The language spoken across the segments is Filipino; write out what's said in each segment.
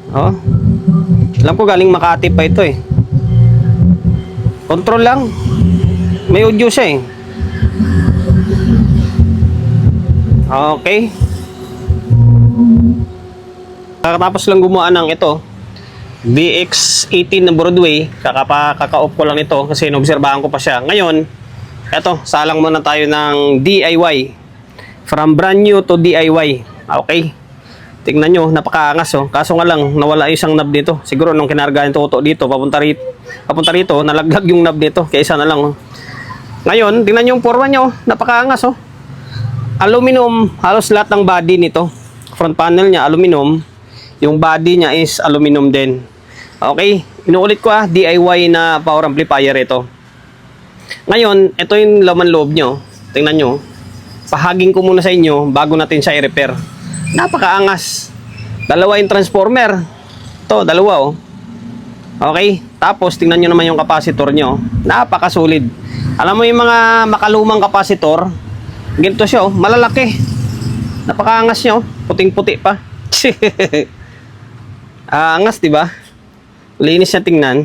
Oh. Alam ko galing Makati pa ito eh. Control lang. May audio siya eh. Okay. Kakatapos lang gumawa ng ito. BX18 na Broadway. Kaka-off ko lang ito kasi inobserbahan ko pa siya. Ngayon, eto, salang muna tayo ng DIY. From brand new to DIY. Okay. Tingnan nyo, napakaangas oh. Kaso nga lang, nawala isang knob dito. Siguro nung kinarga yung toto dito, papunta rito, nalaglag yung knob dito. Kaya isa na lang oh. Ngayon, tingnan nyo yung forma nyo. Napakaangas oh. Aluminum, halos lahat ng body nito. Front panel niya, aluminum. Yung body niya is aluminum din. Okay, inuulit ko DIY na power amplifier ito. Ngayon, ito yung laman loob nyo. Tingnan nyo. Pahaging ko muna sa inyo bago natin siya i-repair. Napakaangas. Dalawa yung transformer. Ito, dalawa oh. Okay, tapos tingnan nyo naman yung capacitor nyo. Napakasulit. Alam mo yung mga makalumang capacitor, ganito siya oh, malalaki. Napakaangas niya oh, puting-puti pa. Angas, 'di ba? Linis niya tingnan.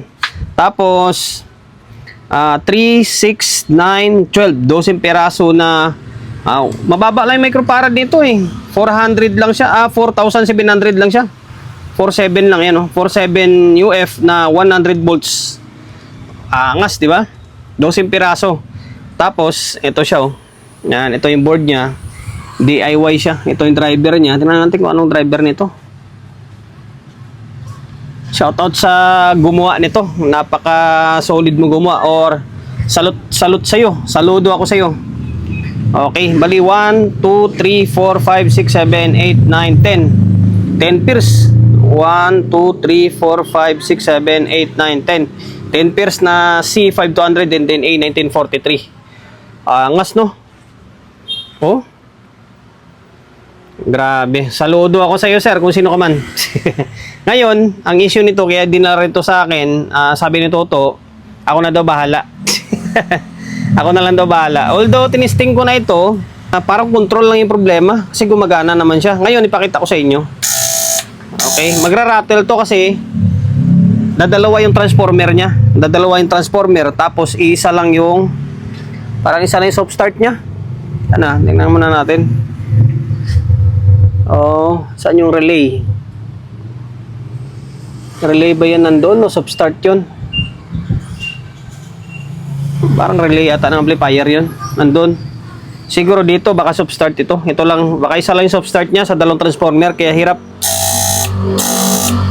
Tapos 3, 6, 9, 12 peraso na mababa lang yung microfarad nito eh. 400 lang siya, 4,700 lang siya. 47 lang yan oh. 47 UF na 100 volts. Angas, 'di ba? 12 peraso. Tapos ito siya oh. Yan, ito yung board niya. DIY siya. Ito yung driver niya. Tingnan natin kung anong driver nito. Shoutout sa gumawa nito. Napaka solid mo gumawa, or salute sa'yo. Saludo ako sa'yo. Okay, bali 1, 2, 3, 4, 5, 6, 7, 8, 9, 10. 10 pairs. 1, 2, 3, 4, 5, 6, 7, 8, 9, 10. 10 pairs na C5200 and then A1943. Angas no? Oh. Grabe. Saludo ako sa iyo, sir, kung sino ka man. Ngayon, ang issue nito, kaya dinala rin to sa akin, sabi ni Toto, ako na daw bahala. Ako na lang daw bahala. Although, tinisting ko na ito, parang control lang yung problema, kasi gumagana naman siya. Ngayon, ipakita ko sa inyo. Okay, magra-rattle to kasi, dadalawa yung transformer niya. Dadalawa yung transformer, tapos isa lang yung, parang isa lang yung soft start niya. Ano, tingnan muna natin. Oh, saan yung relay? Relay ba yan nandun o soft start yun? Parang relay ata ng amplifier yun. Nandun. Siguro dito baka soft start ito. Ito lang, baka isa lang yung soft start niya sa dalawang transformer kaya hirap.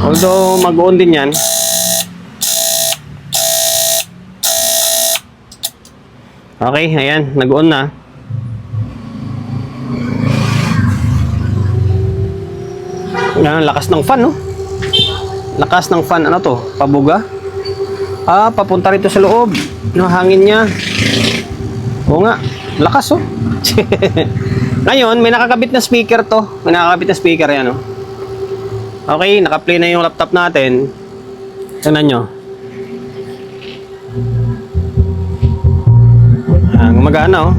Although mag-on din yan. Okay, ayan, nag-on na. Yan, lakas ng fan, no? Lakas ng fan, ano to? Pabuga? Papunta rito sa loob. Yung hangin niya. Oo nga, lakas, oh. Ngayon, may nakakabit na speaker to. May nakakabit na speaker, yan, oh. Okay, naka-play na yung laptop natin. Tignan nyo. Gumagana, oh.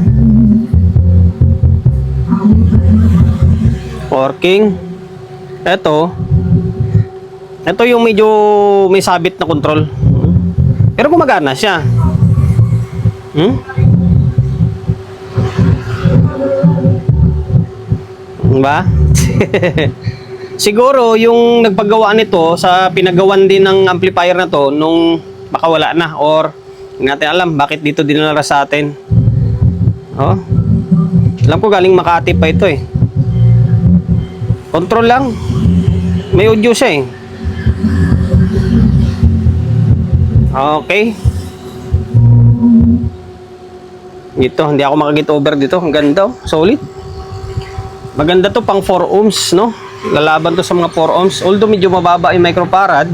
Working. Ito yung medyo may sabit na control. Pero gumagana siya. Ba? Siguro yung nagpagawa nito sa pinagawan din ng amplifier na to nung baka wala na, or hindi natin alam bakit dito dinala sa atin. Oh. Alam ko galing Makati pa ito eh. Control lang. May audio siya eh. Okay. Dito, hindi ako makagit over dito. Ang ganda oh. Solid. Maganda to pang 4 ohms, no? Lalaban to sa mga 4 ohms. Although medyo mababa yung microfarad.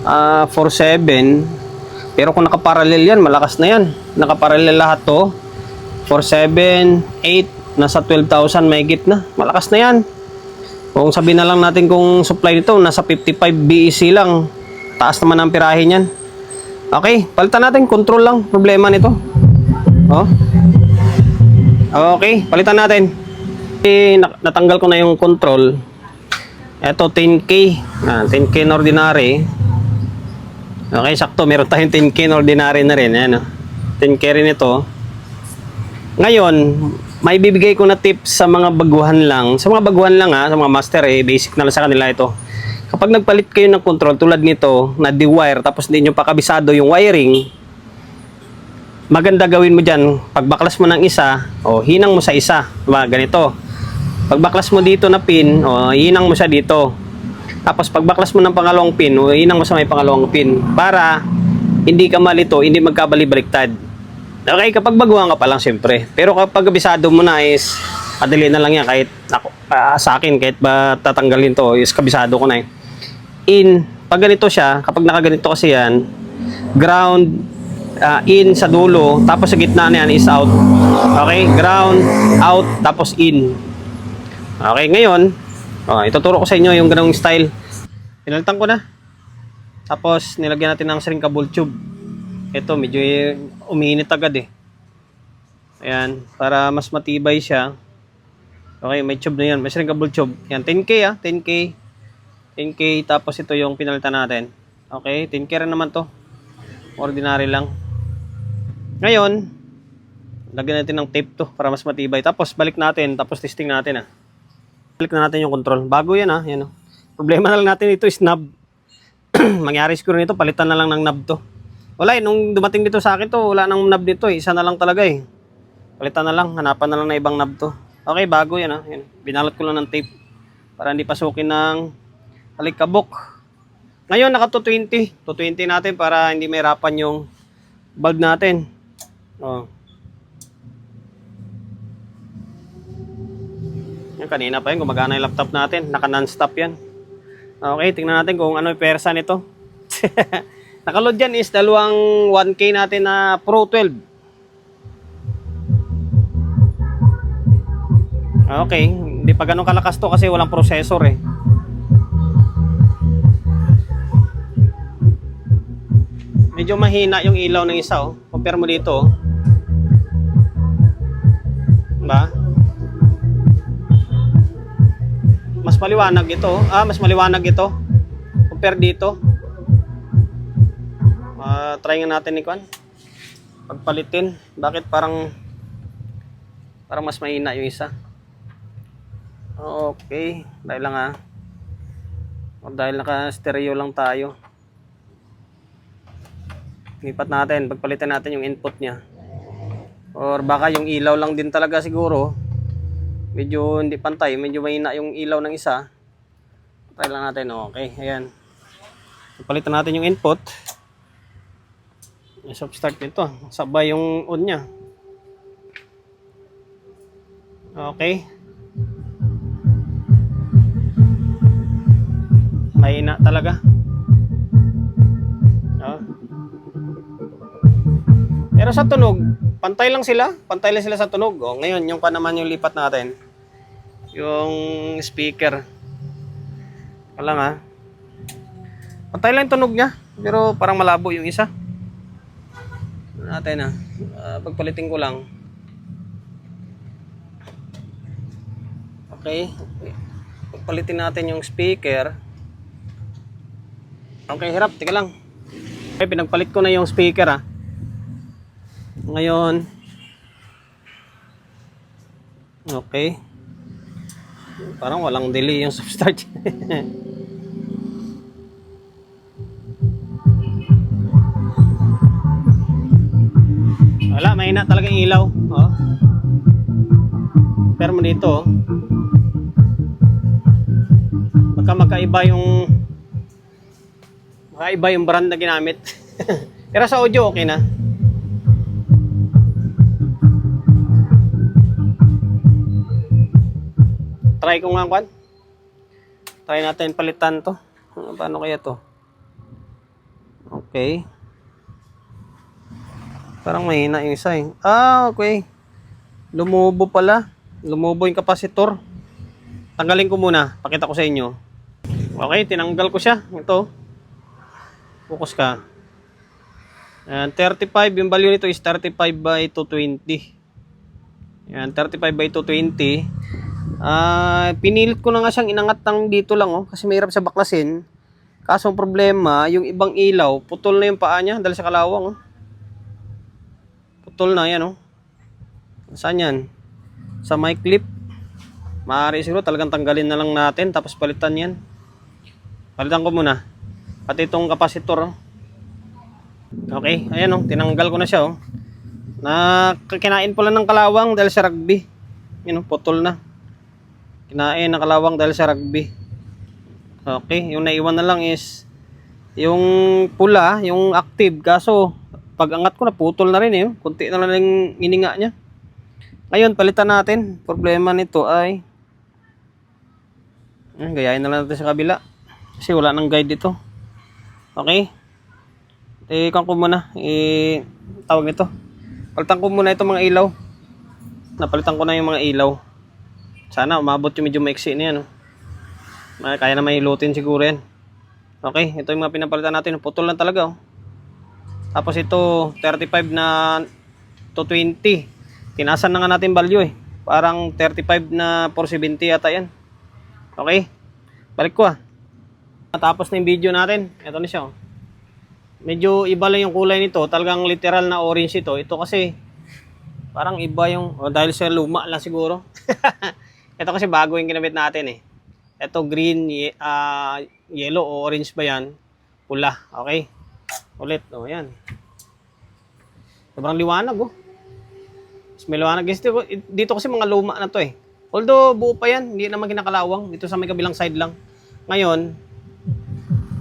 4.7. Pero kung nakaparallel yan, malakas na yan. Nakaparallel lahat to. 4.7, 8. Nasa 12,000 may git na. Malakas na yan. Kung sabihin na lang natin kung supply nito, nasa 55 BEC lang. Taas naman ang pirahe niyan. Okay, palitan natin. Control lang. Problema nito. Oh. Okay, palitan natin. Natanggal ko na yung control. Ito 10K. 10K na ordinary. Okay, sakto. Meron tayong 10K na ordinary na rin. Ayan, 10K rin ito. Ngayon, may bibigay ko na tips sa mga baguhan lang. Sa mga baguhan lang sa mga master basic na lang sa kanila ito. Kapag nagpalit kayo ng control tulad nito, na de-wire, tapos hindi nyo pa kabisado yung wiring, maganda gawin mo dyan, pagbaklas mo ng isa, hinang mo sa isa. Diba? Ganito. Pagbaklas mo dito na pin, hinang mo siya dito. Tapos pagbaklas mo ng pangalawang pin, hinang mo sa may pangalawang pin. Para hindi ka malito, hindi magkabali-baliktad. Okay, kapag baguhan ka pa lang siyempre. Pero kapag kabisado mo na is, kadali na lang yan. Kahit sa akin, kahit ba tatanggalin to, is kabisado ko na pag ganito siya, kapag nakaganito kasi yan, ground, in sa dulo, tapos sa gitna na yan is out. Okay, ground, out, tapos in. Okay, ngayon, ituturo ko sa inyo yung ganong style. Pinalitan ko na. Tapos, nilagyan natin ng shrinkable tube. Ito, medyo umiinit agad Ayan, para mas matibay siya. Okay, may tube na yan. May shrinkable tube. Yan, 10K 10K. 10K, tapos ito yung pinalitan natin. Okay, 10K rin naman to. Ordinary lang. Ngayon, lagyan natin ng tape to para mas matibay. Tapos balik natin, tapos testing natin Balik na natin yung control. Bago yan yan Problema na lang natin ito is knob. Mangyari siguro nito, palitan na lang ng knob to. Wala nung dumating dito sa akin to, wala nang knob dito Isa na lang talaga Palitan na lang, hanapan na lang na ibang knob to. Okay, bago yan Yan. Binalot ko lang ng tape para hindi pasukin ng alikabok. Ngayon, naka 220. 220 natin para hindi mahirapan yung bulb natin. Yan, kanina pa yun, gumagana yung laptop natin. Naka non-stop yan. Okay, tingnan natin kung ano yung persa nito. Nakaload yan is dalawang 1K natin na Pro 12. Okay, hindi pa ganun kalakas to kasi walang processor Medyo mahina yung ilaw ng isa Compare mo dito Diba? Mas maliwanag ito. Mas maliwanag ito compare dito. Try nga natin ni Kwan. Pagpalitin. Bakit parang mas mahina yung isa? Okay. Dahil lang dahil naka-stereo lang tayo. Lipat natin. Pagpalitan natin yung input niya. Or baka yung ilaw lang din talaga siguro. Medyo hindi pantay. Medyo mahina yung ilaw ng isa. Try lang natin. Okay. Ayan. Pagpalitan natin yung input. Stop start nito. Sabay yung on niya. Okay. Mahina talaga. Pero sa tunog, pantay lang sila. Pantay lang sila sa tunog. Ngayon, yung pa naman yung lipat natin. Yung speaker. Kala pantay lang yung tunog niya. Pero parang malabo yung isa. Natin pagpalitin ko lang. Okay. Pagpalitin natin yung speaker. Okay, hirap. Tika lang. Okay, pinagpalit ko na yung speaker Ngayon. Okay. Parang walang delay yung start. Wala, mahina talaga yung ilaw. Pero mo dito, magkaiba yung brand na ginamit. Pero sa audio okay na. Try ko nga Kwan. Try natin palitan to. Paano kaya to? Okay. Parang mahina yung isa okay. Lumubo pala. Lumubo yung kapasitor. Tanggalin ko muna. Pakita ko sa inyo. Okay, tinanggal ko siya. Ito. Focus ka. 35. Yung value nito is 35 by 220. Yan, 35 by 220. Pinilit ko na nga siyang inangat ng dito lang oh, kasi mahirap siya baklasin. Kaso ang problema, yung ibang ilaw, putol na yung paa niya dahil sa kalawang oh. Putol na yan oh. Saan yan? Sa mic clip. Maaari siguro talagang tanggalin na lang natin tapos palitan yan. Palitan ko muna. Pati itong kapasitor oh. Okay, ayan oh, tinanggal ko na siya oh. Kinain pala ng kalawang dahil sa rugby. Yun oh, putol na. Kinain ng kalawang dahil sa rugby. Okay, yung naiwan na lang is yung pula, yung active. Kaso pag angat ko na putol na rin eh. Kunti na lang yung ininga niya. Ngayon, palitan natin. Problema nito ay gayahin na lang natin sa kabila. Kasi wala nang guide dito. Okay. Ikan ko muna. Tawag nito. Palitan ko muna itong mga ilaw. Napalitan ko na yung mga ilaw. Sana umabot yung medyo maiksi na yan. Oh. Kaya na mahilutin siguro yan. Okay, ito yung mga pinapalitan natin. Putol lang talaga. Oh. Tapos ito, 35 na to 20. Tinasan na nga natin value eh. Parang 35 na 470 yata yan. Okay, balik ko ah. Natapos na yung video natin. Ito na siya. Oh. Medyo iba lang yung kulay nito. Talagang literal na orange ito. Ito kasi parang iba yung dahil sa luma lang siguro. Ito kasi bago yung ginamit natin eh. Ito green, yellow o orange ba yan? Pula. Okay. Ulit. O yan. Sobrang liwanag oh. May liwanag. Dito kasi mga luma na to eh. Although buo pa yan. Hindi naman kinakalawang. Dito sa may kabilang side lang. Ngayon,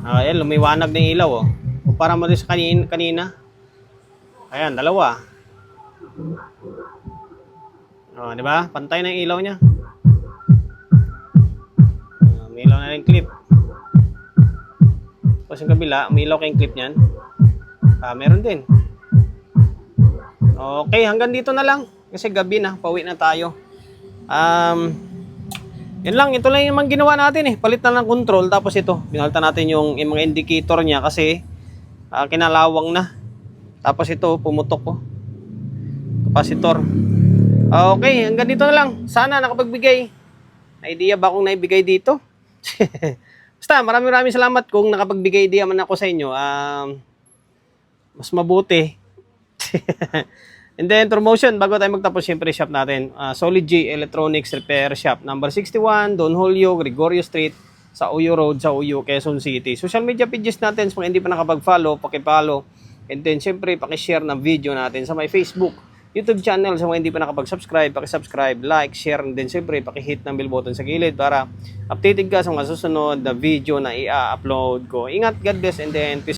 ayan, lumiwanag na yung ilaw oh. Para mo rin sa kanina. Ayan, dalawa. Oh, di ba? Pantay na yung ilaw niya. May ilaw na rin clip. Tapos yung kabila, may ilaw kayong clip niyan. Meron din. Okay, hanggang dito na lang. Kasi gabi na, pauwi na tayo. Yan lang, ito lang yung mga ginawa natin eh. Palit na ng control, tapos ito. Binalitan natin yung mga indicator niya kasi kinalawang na. Tapos ito, pumutok ko. Kapasitor. Okay, hanggang dito na lang. Sana nakapagbigay. Idea ba akong naibigay dito? Basta, maraming salamat kung nakapagbigay idea man ako sa inyo. Mas mabuti. And then, promotion, bago tayo magtapos, syempre, shop natin. Solid G Electronics Repair Shop. Number 61, Don Julio, Gregorio Street, sa Uyo Road, sa Uyo, Quezon City. Social media pages natin, kung hindi pa nakapag-follow, paki-follow. And then, syempre, paki-share ng video natin sa my Facebook, YouTube channel. Sa mga hindi pa nakapag-subscribe, paki-subscribe, like, share, and then, syempre, paki-hit ng bell button sa gilid para updated ka sa mga susunod na video na i-upload ko. Ingat, God bless, and then, peace.